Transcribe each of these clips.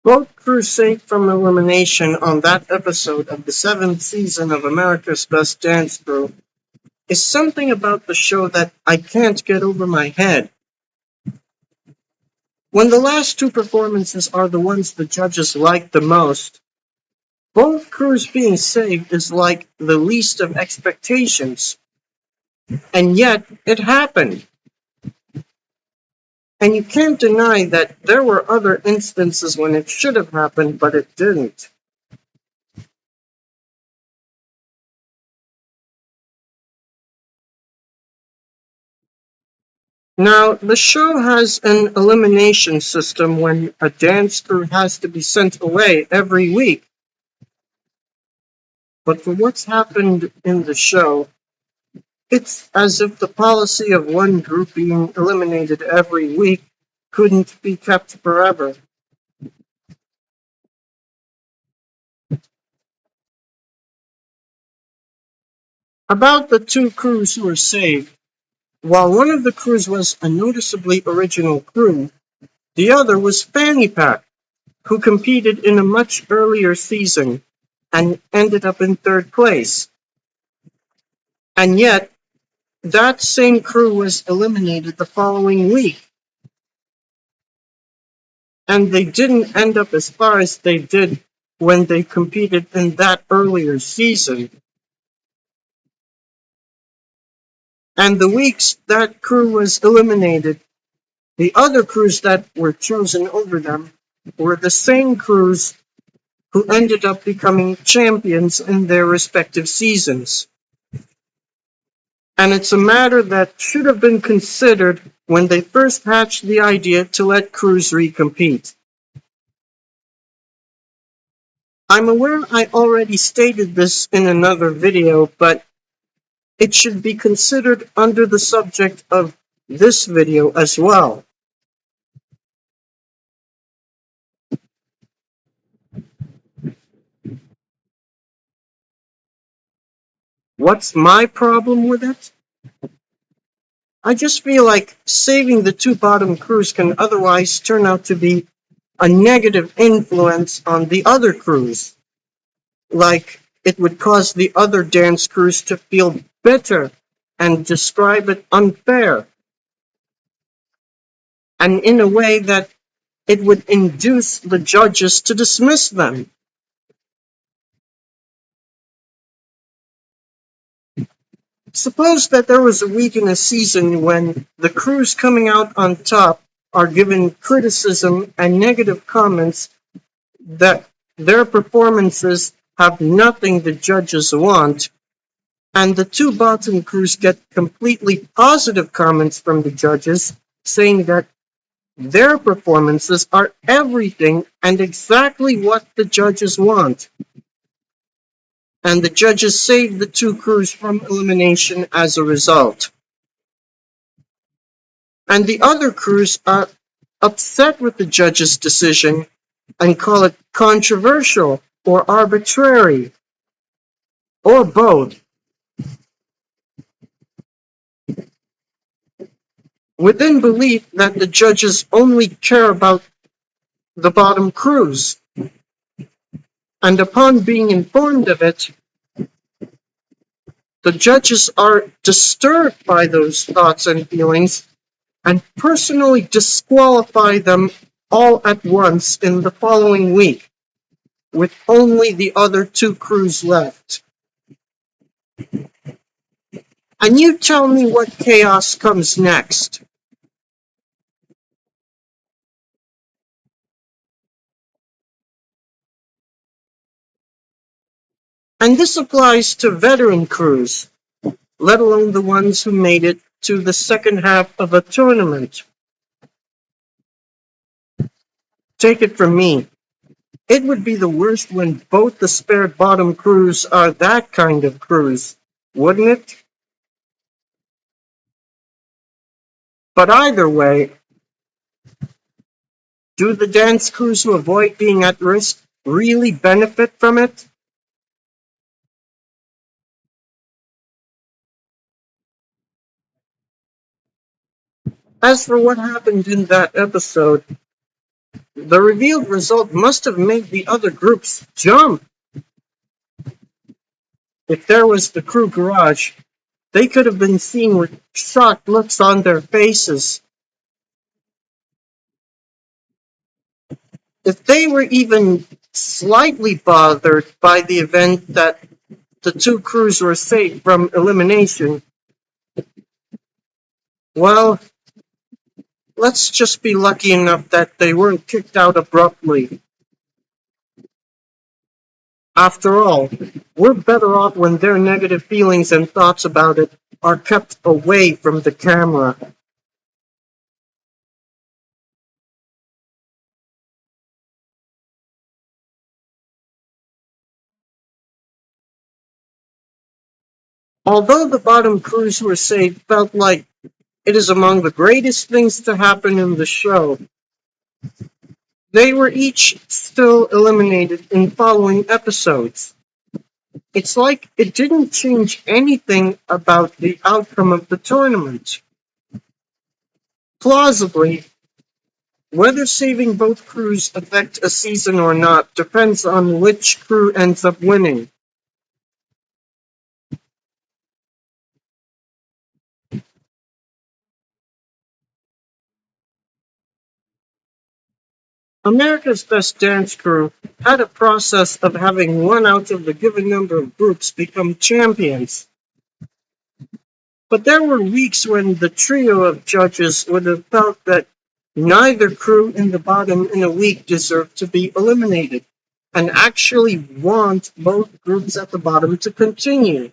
Both crews saved from elimination on that episode of the seventh season of America's Best Dance Crew is something about the show that I can't get over my head. When the last two performances are the ones the judges like the most, both crews being saved is like the least of expectations. And yet, it happened. And you can't deny that there were other instances when it should have happened, but it didn't. Now, the show has an elimination system when a dance crew has to be sent away every week. But for what's happened in the show, it's as if the policy of one group being eliminated every week couldn't be kept forever. About the two crews who were saved, while one of the crews was a noticeably original crew, the other was Fanny Pack, who competed in a much earlier season and ended up in third place. And yet, that same crew was eliminated the following week, and they didn't end up as far as they did when they competed in that earlier season. And the weeks that crew was eliminated, the other crews that were chosen over them were the same crews who ended up becoming champions in their respective seasons. And it's a matter that should have been considered when they first hatched the idea to let crews recompete. I'm aware I already stated this in another video, but it should be considered under the subject of this video as well. What's my problem with it? I just feel like saving the two bottom crews can otherwise turn out to be a negative influence on the other crews. Like, it would cause the other dance crews to feel bitter and describe it unfair. And in a way that it would induce the judges to dismiss them. Suppose that there was a week in a season when the crews coming out on top are given criticism and negative comments that their performances have nothing the judges want, and the two bottom crews get completely positive comments from the judges saying that their performances are everything and exactly what the judges want. And the judges saved the two crews from elimination as a result. And the other crews are upset with the judge's decision and call it controversial or arbitrary, or both, within belief that the judges only care about the bottom crews. And upon being informed of it, the judges are disturbed by those thoughts and feelings and personally disqualify them all at once in the following week, with only the other two crews left. And you tell me what chaos comes next. And this applies to veteran crews, let alone the ones who made it to the second half of a tournament. Take it from me, it would be the worst when both the spared bottom crews are that kind of crews, wouldn't it? But either way, do the dance crews who avoid being at risk really benefit from it? As for what happened in that episode, The revealed result must have made the other groups jump. If there was the crew garage, they could have been seen with shocked looks on their faces. If they were even slightly bothered by the event that the two crews were saved from elimination, well, let's just be lucky enough that they weren't kicked out abruptly. After all, we're better off when their negative feelings and thoughts about it are kept away from the camera. Although the bottom crews who were saved felt like it is among the greatest things to happen in the show, they were each still eliminated in following episodes. It's like it didn't change anything about the outcome of the tournament. Plausibly, whether saving both crews affect a season or not depends on which crew ends up winning. America's Best Dance Crew had a process of having one out of the given number of groups become champions. But there were weeks when the trio of judges would have felt that neither crew in the bottom in a week deserved to be eliminated, and actually want both groups at the bottom to continue.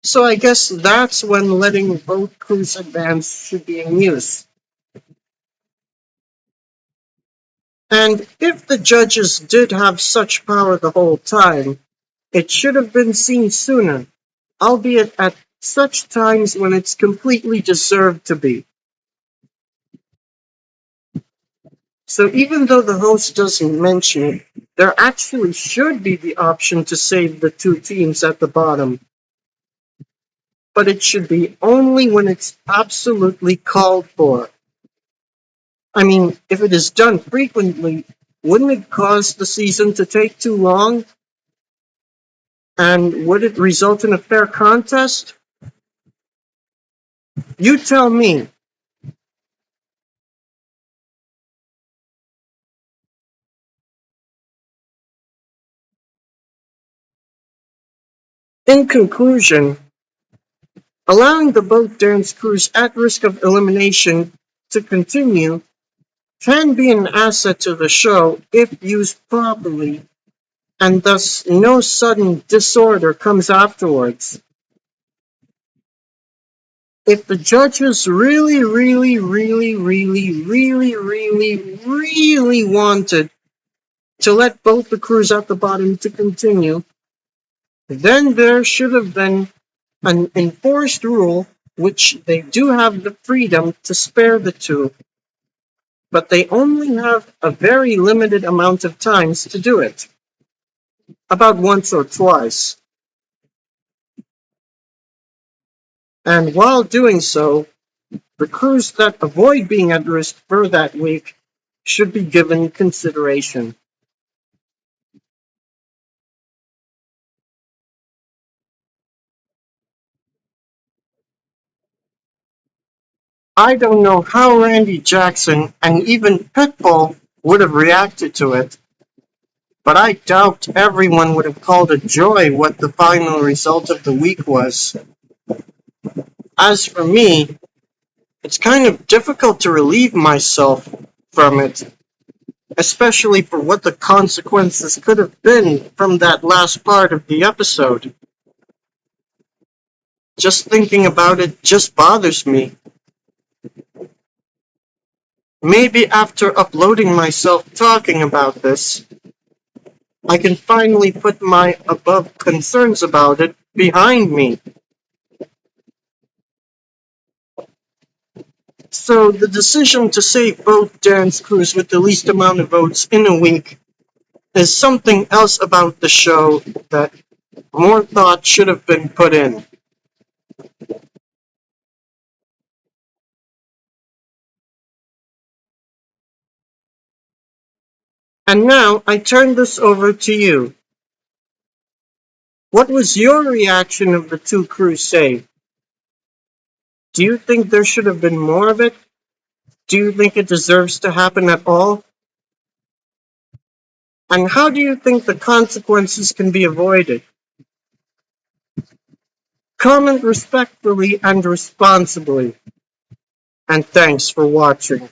So I guess that's when letting both crews advance should be in use. And if the judges did have such power the whole time, it should have been seen sooner, albeit at such times when it's completely deserved to be. So even though the host doesn't mention it, there actually should be the option to save the two teams at the bottom. But it should be only when it's absolutely called for. I mean, if it is done frequently, wouldn't it cause the season to take too long? And would it result in a fair contest? You tell me. In conclusion, allowing the boat dance crews at risk of elimination to continue can be an asset to the show if used properly, and thus no sudden disorder comes afterwards. If the judges really wanted to let both the crews at the bottom to continue, then there should have been an enforced rule which they do have the freedom to spare the two, but they only have a very limited amount of times to do it, about once or twice. And while doing so, the crews that avoid being at risk for that week should be given consideration. I don't know how Randy Jackson and even Pitbull would have reacted to it, but I doubt everyone would have called it joy what the final result of the week was. As for me, it's kind of difficult to relieve myself from it, especially for what the consequences could have been from that last part of the episode. Just thinking about it just bothers me. Maybe after uploading myself talking about this, I can finally put my above concerns about it behind me. So the decision to save both dance crews with the least amount of votes in a week is something else about the show that more thought should have been put in. And now I turn this over to you. What was your reaction of the two crews saved? Do you think there should have been more of it? Do you think it deserves to happen at all? And how do you think the consequences can be avoided? Comment respectfully and responsibly. And thanks for watching.